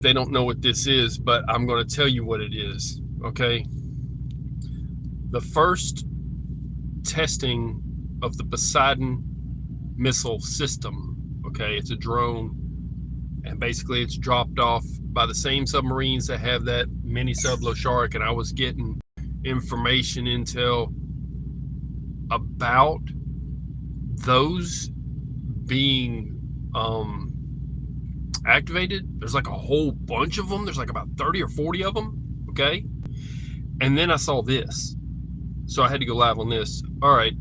They don't know what this is, but I'm going to tell you what it is, okay? The first testing of the Poseidon missile system, okay? It's a drone, and basically it's dropped off by the same submarines that have that mini sublo shark, and I was getting information, intel about those being activated. There's like a whole bunch of them. There's like about 30 or 40 of them, okay? And then I saw this, so I had to go live on this. All right,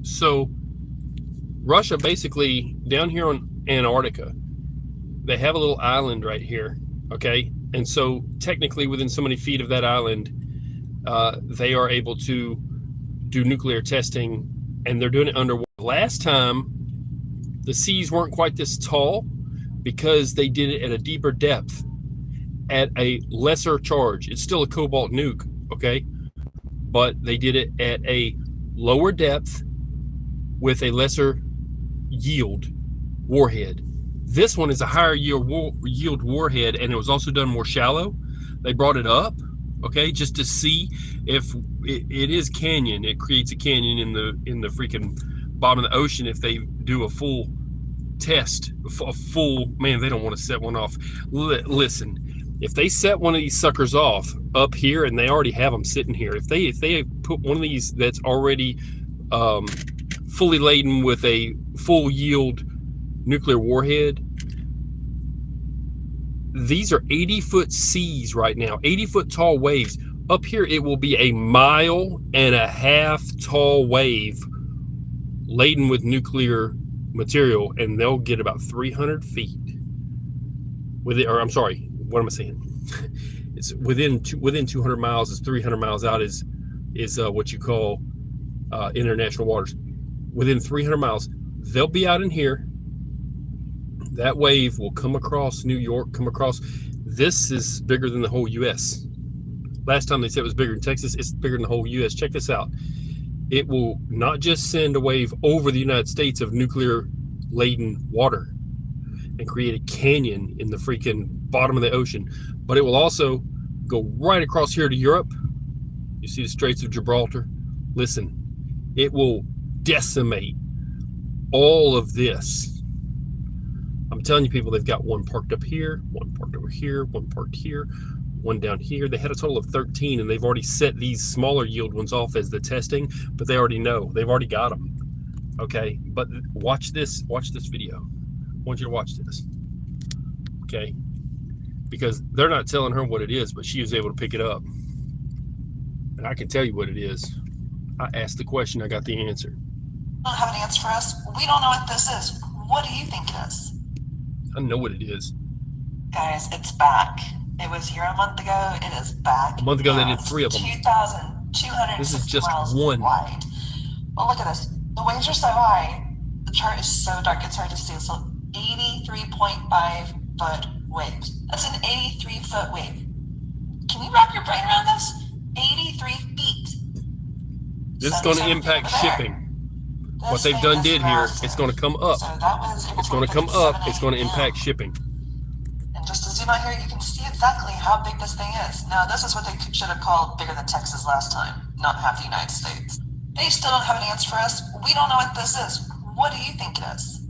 so Russia basically down here on Antarctica, they have a little island right here, okay? And so technically within so many feet of that island, they are able to do nuclear testing, and they're doing it underwater. Last time, the seas weren't quite this tall because they did it at a deeper depth at a lesser charge. It's still a cobalt nuke, okay? But they did it at a lower depth with a lesser yield warhead. This one is a higher yield warhead, and it was also done more shallow. They brought it up, okay, just to see if it is canyon. It creates a canyon in the freaking bottom of the ocean if they do a full test, a full, man, they don't want to set one off. Listen, if they set one of these suckers off up here, and they already have them sitting here, if they put one of these that's already fully laden with a full yield nuclear warhead, these are 80-foot seas right now, 80-foot tall waves. Up here, it will be a 1.5 mile tall wave laden with nuclear material, and they'll get about 300 feet with it. Or I'm sorry, what am I saying? It's within 200 miles. Is 300 miles out is what you call international waters. Within 300 miles, they'll be out in here. That wave will come across New York, come across. This is bigger than the whole U.S. Last time they said it was bigger than Texas. It's bigger than the whole U.S. Check this out. It will not just send a wave over the United States of nuclear-laden water and create a canyon in the freaking bottom of the ocean, but it will also go right across here to Europe. You see the Straits of Gibraltar? Listen, it will decimate all of this. I'm telling you, people, they've got one parked up here, one parked over here, one parked here, one down here. They had a total of 13, and they've already set these smaller yield ones off as the testing, but they already know. They've already got them, okay? But watch this video. I want you to watch this, okay? Because they're not telling her what it is, but she was able to pick it up. And I can tell you what it is. I asked the question, I got the answer. Don't have an answer for us. We don't know what this is. What do you think it is? I know what it is. Guys, it's back. It was here a month ago. It is back. A month ago, they did 3 of them. 2,260 This is just miles one. wide. Well, look at this. The waves are so high. The chart is so dark, it's hard to see. So 83.5 foot waves. That's an 83-foot wave. Can you wrap your brain around this? 83 feet. This is going to impact shipping. What they've done did here, it's going to come up. So that was It's going to come up. It's going to impact shipping. And just to zoom out here, you can see exactly how big this thing is. Now, this is what they should have called bigger than Texas last time, not half the United States. They still don't have an answer for us. We don't know what this is. What do you think it is?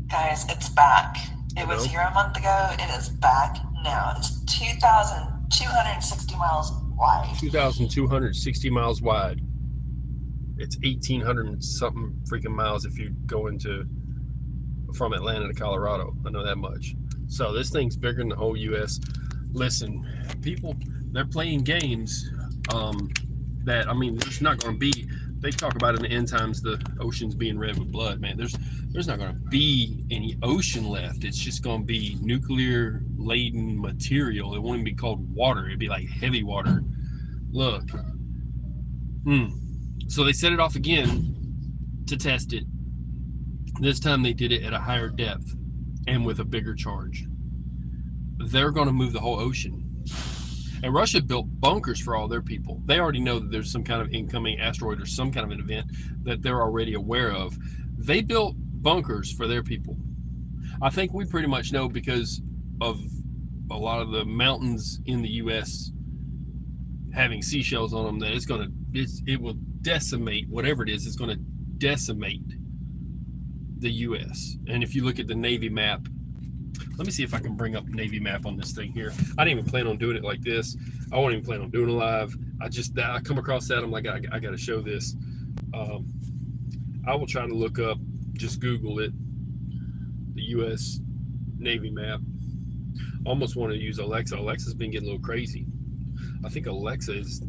Guys, it's back. It was here a month ago. It is back now. It's 2,260 miles wide. 2,260 miles wide. It's 1,800 and something freaking miles if you go from Atlanta to Colorado. I know that much. So this thing's bigger than the whole U.S. Listen, people, they're playing games that, I mean, there's not going to be, they talk about in the end times the oceans being red with blood, man. There's not going to be any ocean left. It's just going to be nuclear laden material. It won't even be called water. It'd be like heavy water. Look. So they set it off again to test it. This time they did it at a higher depth and with a bigger charge. They're going to move the whole ocean. And Russia built bunkers for all their people. They already know that there's some kind of incoming asteroid or some kind of an event that they're already aware of. They built bunkers for their people. I think we pretty much know because of a lot of the mountains in the U.S. having seashells on them that it will decimate whatever it is. It's going to decimate the U.S. And if you look at the Navy map, let me see if I can bring up Navy map on this thing here. I didn't even plan on doing it like this. I wasn't even plan on doing it live. I come across that. I'm like, I got to show this. I will try to look up, just Google it, the U.S. Navy map. Almost want to use Alexa. Alexa's been getting a little crazy. I think Alexa is,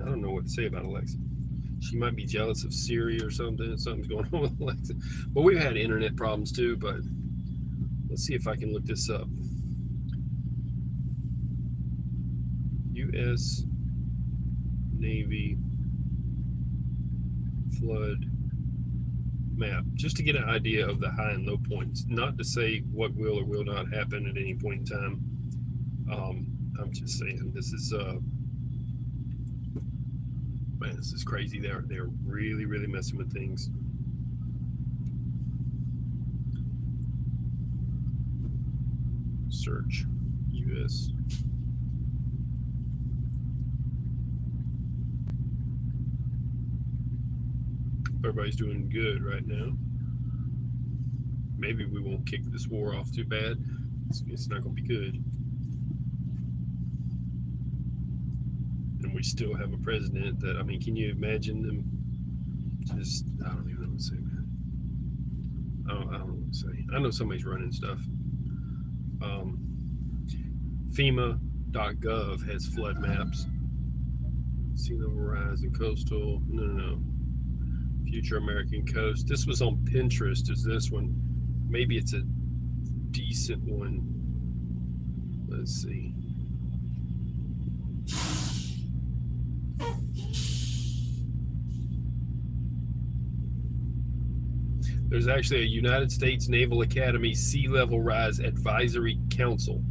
I don't know what to say about Alexa. She might be jealous of Siri or something. Something's going on with Alexa. But we've had internet problems too, but let's see if I can look this up. U.S. Navy flood map, just to get an idea of the high and low points, not to say what will or will not happen at any point in time. I'm just saying this is man, this is crazy. They're really, really messing with things. Search U.S. Everybody's doing good right now. Maybe we won't kick this war off too bad. It's not going to be good. And we still have a president that, I mean, can you imagine them just, I don't even know what to say, man. I don't know what to say. I know somebody's running stuff. FEMA.gov has flood maps. Sea level rise in coastal. No. Future American coast. This was on Pinterest. Is this one? Maybe it's a decent one. Let's see. There's actually a United States Naval Academy Sea Level Rise Advisory Council.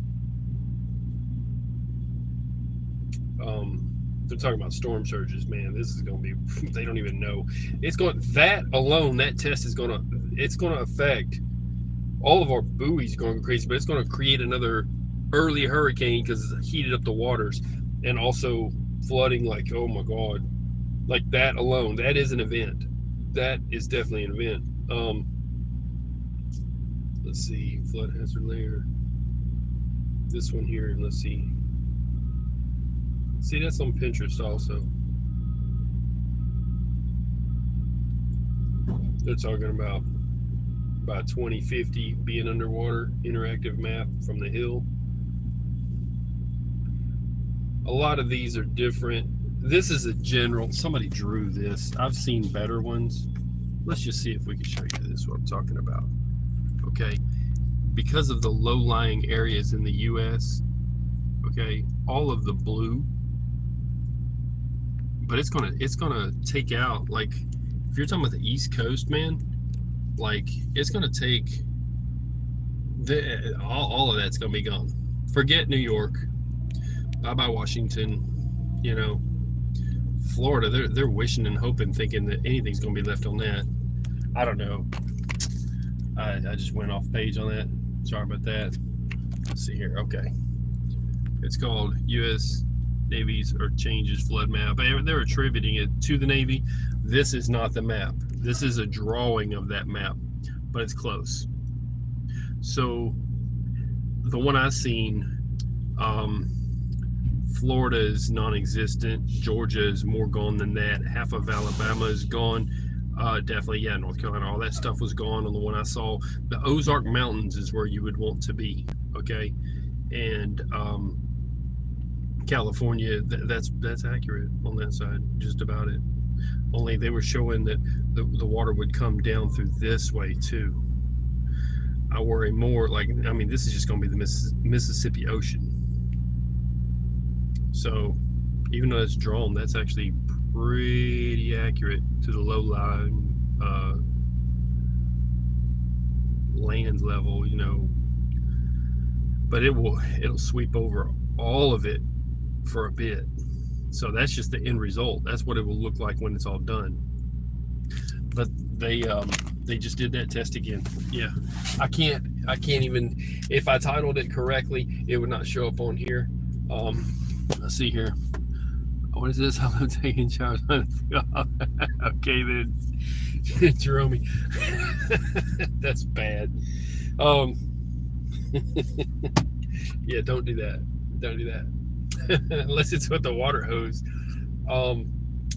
They're talking about storm surges, man. This is going to be, they don't even know. It's going, that alone, that test is going to affect all of our buoys going to go crazy, but it's going to create another early hurricane because it's heated up the waters, and also flooding, like, oh my God. Like that alone, that is an event. That is definitely an event. Let's see, flood hazard layer. This one here, let's see. See, that's on Pinterest also. They're talking about by 2050 being underwater, interactive map from the hill. A lot of these are different. This is a general, somebody drew this. I've seen better ones. Let's just see if we can show you this, what I'm talking about. Okay, because of the low-lying areas in the U.S., okay, all of the blue, but it's gonna take out, like, if you're talking about the East Coast, man, like, it's gonna take all of that's gonna be gone. Forget New York, bye Washington, you know, Florida. They're wishing and hoping, thinking that anything's gonna be left on that. I don't know. I just went off page on that. Sorry about that. Let's see here. Okay, it's called U.S. Navy's or changes flood map. They're attributing it to the Navy. This is not the map. This is a drawing of that map, but it's close. So the one I've seen, Florida is non-existent. Georgia is more gone than that. Half of Alabama is gone. Definitely, yeah, North Carolina, all that stuff was gone on the one I saw. The Ozark Mountains is where you would want to be, okay? And California, that's accurate on that side, just about it. Only they were showing that the water would come down through this way too. I worry more, like, I mean, this is just going to be the Mississippi Ocean. So even though it's drawn, that's actually pretty accurate to the low-lying land level, you know. But it'll sweep over all of it for a bit. So that's just the end result. That's what it will look like when it's all done. But they just did that test again. Yeah, I can't. I can't even, if I titled it correctly, it would not show up on here. Let's see here. What is this? I'm taking showers. Okay, then, Jerome. That's bad. Um, yeah, don't do that. Don't do that. Unless it's with the water hose.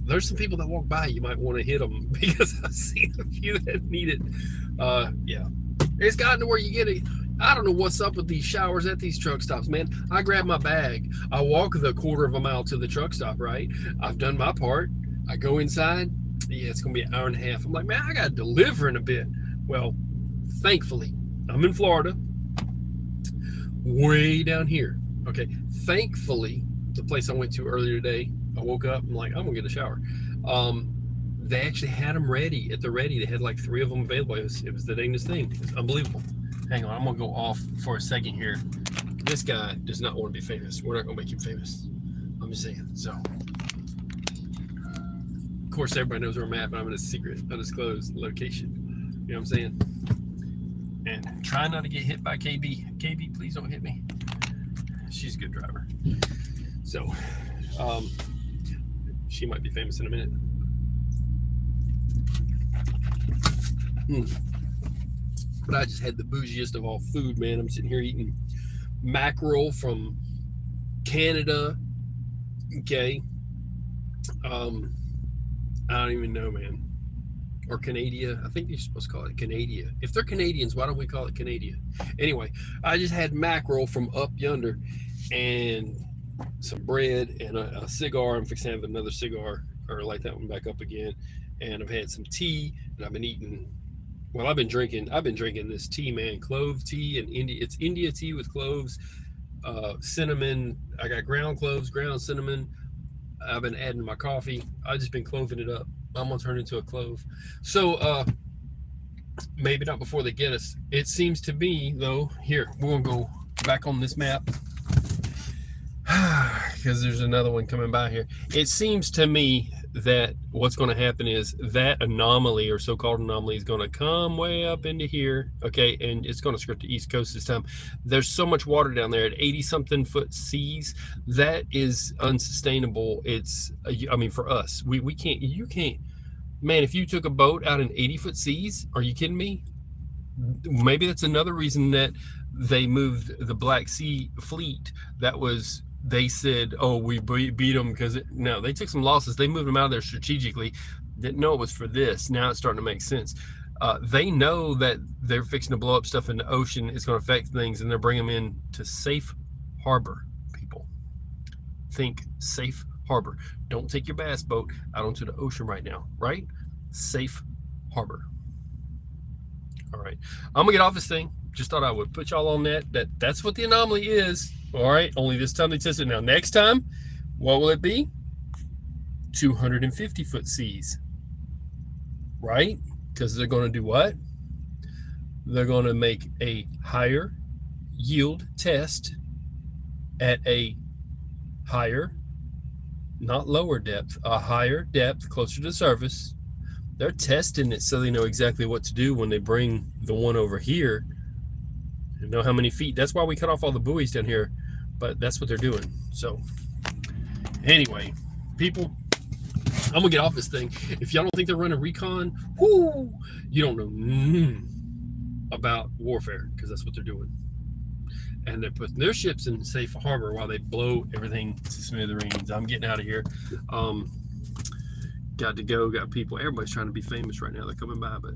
There's some people that walk by. You might want to hit them because I've seen a few that need it. Yeah, it's gotten to where you get it. I don't know what's up with these showers at these truck stops, man. I grab my bag. I walk the quarter of a mile to the truck stop, right? I've done my part. I go inside. Yeah, it's going to be an hour and a half. I'm like, man, I got to deliver in a bit. Well, thankfully, I'm in Florida, way down here. Okay, thankfully, the place I went to earlier today, I woke up, I'm like, I'm going to get a shower. They actually had them ready at the ready. They had like 3 of them available. It was the dangest thing. It was unbelievable. Hang on, I'm going to go off for a second here. This guy does not want to be famous. We're not going to make him famous. I'm just saying. So, of course, everybody knows where I'm at, but I'm in a secret, undisclosed location. You know what I'm saying? And try not to get hit by KB. KB, please don't hit me. She's a good driver. So, she might be famous in a minute. But I just had the bougiest of all food, man. I'm sitting here eating mackerel from Canada. Okay. I don't even know, man. Or Canada. I think you're supposed to call it Canada. If they're Canadians, why don't we call it Canada? Anyway, I just had mackerel from up yonder and some bread and a cigar. I'm fixing to have another cigar or light that one back up again. And I've had some tea and I've been eating. Well, I've been drinking this tea, man, clove tea, and it's India tea with cloves, cinnamon. I got ground cloves, ground cinnamon. I've been adding to my coffee. I've just been cloving it up. I'm gonna turn into a clove. So maybe not before they get us. It seems to be though. Here, we're gonna go back on this map because there's another one coming by here. It seems to me that what's going to happen is that anomaly or so-called anomaly is going to come way up into here, okay, and it's going to skirt the East Coast this time. There's so much water down there at 80-something foot seas. That is unsustainable. It's, I mean, for us, we can't, you can't, man, if you took a boat out in 80-foot seas, are you kidding me? Maybe that's another reason that they moved the Black Sea fleet. That was, they said, oh, we beat them because no, they took some losses. They moved them out of there strategically. Didn't know it was for this. Now it's starting to make sense. They know that they're fixing to blow up stuff in the ocean. It's going to affect things, and they're bringing them in to safe harbor, people. Think safe harbor. Don't take your bass boat out onto the ocean right now, right? Safe harbor. All right. I'm going to get off this thing. Just thought I would put y'all on that's what the anomaly is. All right, only this time they test it. Now, next time, what will it be? 250-foot seas, right? Because they're going to do what? They're going to make a higher yield test at a higher, not lower depth, a higher depth, closer to the surface. They're testing it so they know exactly what to do when they bring the one over here. They know how many feet. That's why we cut off all the buoys down here. But that's what they're doing. So anyway, people, I'm gonna get off this thing. If y'all don't think they're running recon, whoo, you don't know about warfare, because that's what they're doing. And they're putting their ships in safe harbor while they blow everything to smithereens. I'm getting out of here. Got to go. Got people. Everybody's trying to be famous right now. They're coming by, but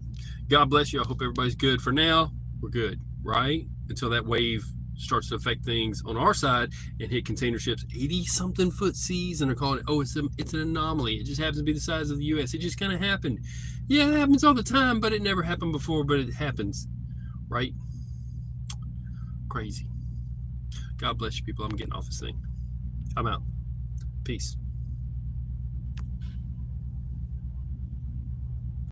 God bless you. I hope everybody's good. For now, we're good, right? Until that wave starts to affect things on our side and hit container ships 80-something foot seas, and they're calling it, oh, it's an anomaly. It just happens to be the size of the U.S. It just kind of happened. Yeah, it happens all the time, but it never happened before, but it happens, right? Crazy. God bless you, people. I'm getting off this thing. I'm out. Peace.